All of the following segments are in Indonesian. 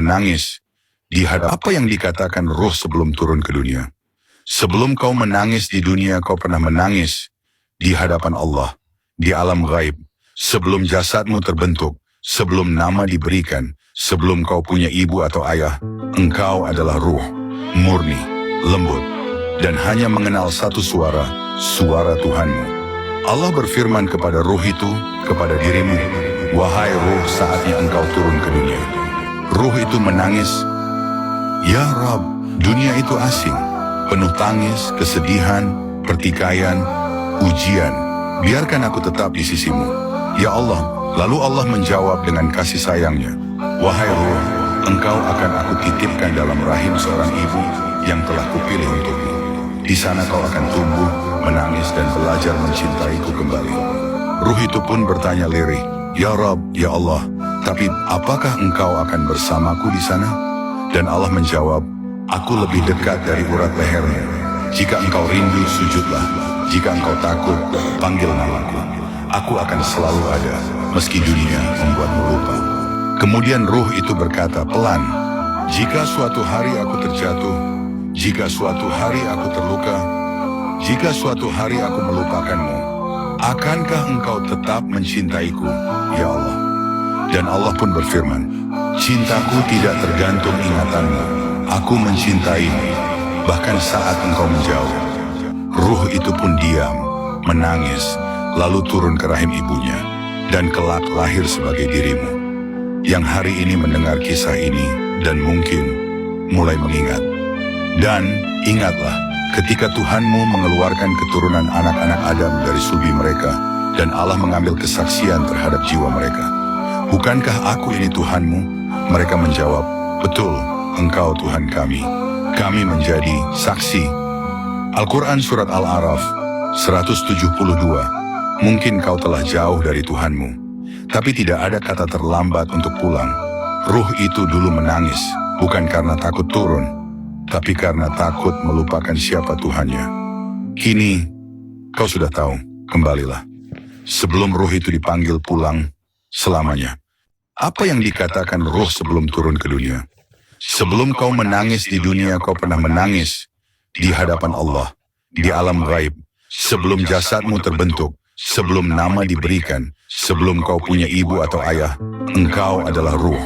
menangis di hadapan apa yang dikatakan ruh sebelum turun ke dunia. Sebelum kau menangis di dunia, kau pernah menangis di hadapan Allah, di alam gaib. Sebelum jasadmu terbentuk, sebelum nama diberikan, sebelum kau punya ibu atau ayah, engkau adalah ruh, murni, lembut, dan hanya mengenal satu suara, suara Tuhanmu. Allah berfirman kepada ruh itu, kepada dirimu, wahai ruh, saatnya engkau turun ke dunia. Ruh itu menangis, ya Rabb, dunia itu asing, penuh tangis, kesedihan, pertikaian, ujian. Biarkan aku tetap di sisimu, ya Allah. Lalu Allah menjawab dengan kasih sayangnya, wahai ruh, engkau akan aku titipkan dalam rahim seorang ibu yang telah kupilih untukmu. Di sana kau akan tumbuh, menangis dan belajar mencintaiku kembali. Ruh itu pun bertanya lirih, ya Rabb, ya Allah, tapi apakah engkau akan bersamaku di sana? Dan Allah menjawab, aku lebih dekat dari urat lehermu. Jika engkau rindu, sujudlah. Jika engkau takut, panggil namaku. Aku akan selalu ada, meski dunia membuatmu lupa. Kemudian ruh itu berkata pelan, jika suatu hari aku terjatuh, jika suatu hari aku terluka, jika suatu hari aku melupakanmu, akankah engkau tetap mencintaiku, ya Allah? Dan Allah pun berfirman, cintaku tidak tergantung ingatanmu. Aku mencintaimu, bahkan saat engkau menjauh. Ruh itu pun diam, menangis, lalu turun ke rahim ibunya, dan kelak lahir sebagai dirimu, yang hari ini mendengar kisah ini, dan mungkin mulai mengingat. Dan ingatlah, ketika Tuhanmu mengeluarkan keturunan anak-anak Adam dari sulbi mereka, dan Allah mengambil kesaksian terhadap jiwa mereka. Bukankah aku ini Tuhanmu? Mereka menjawab, betul, engkau Tuhan kami. Kami menjadi saksi. Al-Quran Surat Al-A'raf 172. Mungkin kau telah jauh dari Tuhanmu, tapi tidak ada kata terlambat untuk pulang. Ruh itu dulu menangis, bukan karena takut turun, tapi karena takut melupakan siapa Tuhannya. Kini, kau sudah tahu, kembalilah. Sebelum ruh itu dipanggil pulang selamanya. Apa yang dikatakan ruh sebelum turun ke dunia? Sebelum kau menangis di dunia, kau pernah menangis di hadapan Allah, di alam gaib. Sebelum jasadmu terbentuk, sebelum nama diberikan, sebelum kau punya ibu atau ayah, engkau adalah ruh,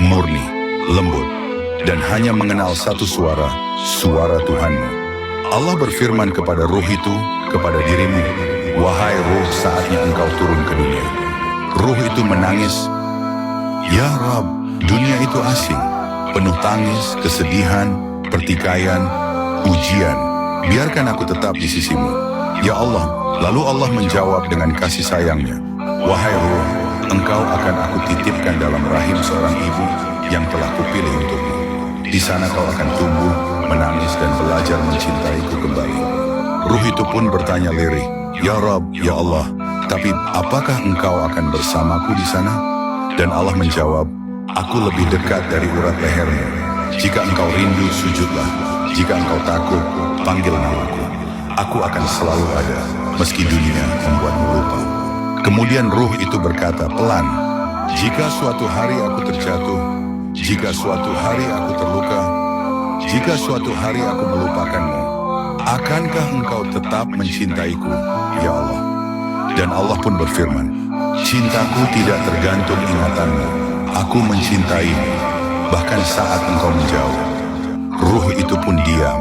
murni, lembut, dan hanya mengenal satu suara, suara Tuhanmu. Allah berfirman kepada ruh itu, kepada dirimu, wahai ruh, saatnya engkau turun ke dunia. Ruh itu menangis, ya Rabb, dunia itu asing, penuh tangis, kesedihan, pertikaian, ujian. Biarkan aku tetap di sisimu, ya Allah. Lalu Allah menjawab dengan kasih sayangnya, wahai ruh, engkau akan aku titipkan dalam rahim seorang ibu yang telah kupilih untukmu. Di sana kau akan tumbuh, menangis dan belajar mencintaiku kembali. Ruh itu pun bertanya lirih, ya Rabb, ya Allah, tapi apakah engkau akan bersamaku di sana? Dan Allah menjawab, aku lebih dekat dari urat lehermu. Jika engkau rindu, sujudlah. Jika engkau takut, panggil namaku. Aku akan selalu ada, meski dunia membuatmu lupa. Kemudian ruh itu berkata pelan, jika suatu hari aku terjatuh, jika suatu hari aku terluka, jika suatu hari aku melupakanmu, akankah engkau tetap mencintaiku, ya Allah? Dan Allah pun berfirman, cintaku tidak tergantung ingatanmu. Aku mencintaimu, bahkan saat engkau menjauh. Ruh itu pun diam,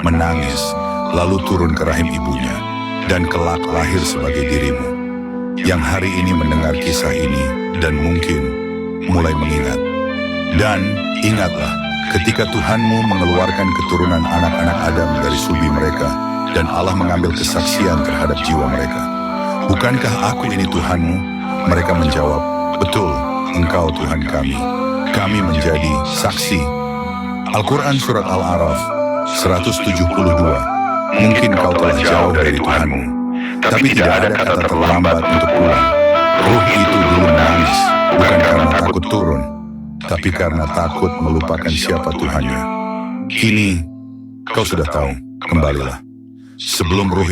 menangis, lalu turun ke rahim ibunya, dan kelak lahir sebagai dirimu, yang hari ini mendengar kisah ini, dan mungkin mulai mengingat. Dan ingatlah, ketika Tuhanmu mengeluarkan keturunan anak-anak Adam dari sulbi mereka, dan Allah mengambil kesaksian terhadap jiwa mereka. Bukankah aku ini Tuhanmu? Mereka menjawab, betul, engkau Tuhan kami. Kami menjadi saksi. Al-Quran Surat Al-A'raf 172. Mungkin kau telah jauh dari Tuhanmu, tapi tidak ada kata terlambat untuk pulang. Ruh itu dulu menangis, bukan karena takut turun, tapi karena takut melupakan siapa Tuhannya. Kini, kau sudah tahu, kembalilah. Sebelum ruh